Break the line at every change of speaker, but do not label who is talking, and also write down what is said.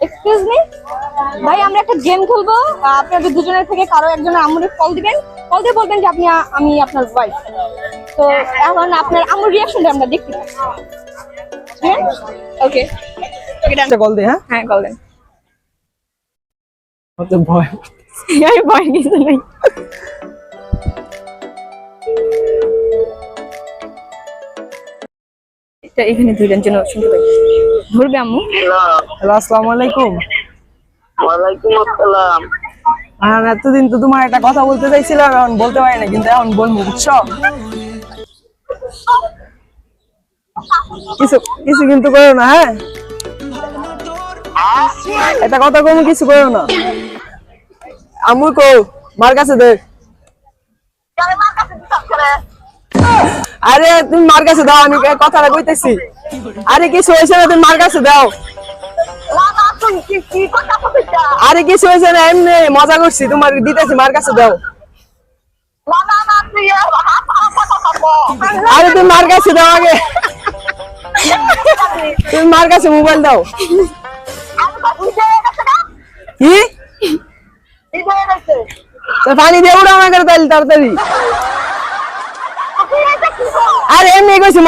Excuse me ভাই, আমরা একটা গেম খেলবো। আপনাদের দুজনের থেকে কারো একজনের আম্মুরে কল দিবেন, কল দিয়ে বলবেন যে আমি আপনার ওয়াইফ। তো এখন আপনার আম্মুর রিঅ্যাকশনটা আমরা দেখতে চাই। ওকে ওকে ডান।
কল দে।
হ্যাঁ কল দেন।
তো ভয়
আরে ভয় কিছু নেই। এটা এখানে ধরেন যেন শুনতে পাই। ধরবে আম্মু?
হ্যালো, আসসালামু আলাইকুম।
ওয়ালাইকুম আসসালাম।
আর এতদিন তো তোমার একটা কথা বলতে চাইছিলাম, এখন বলতে পারি না, কিন্তু এখন বলবো, বুঝছো? কিছু কিছু কিন্তু করো না, হ্যাঁ? একটা কথা কোনো কিছু করো না। আমু কো মার কাছে দে। আরে তুমি মার কাছে দাও, আমি কথাটা কইতেছি। আরে কিছু হয়েছে না, তুমি মার কাছে দাও। আরে কিছু হয়েছে না, এমনি মজা করছি, তোমার দিতেছি, মার কাছে দাও। আরে তুমি মার কাছে দাও আগে, তুমি মার কাছে মোবাইল দাও। কি পানি দিয়ে উড়া আমাকে তাড়াতাড়ি। আরে এমনি কইছি।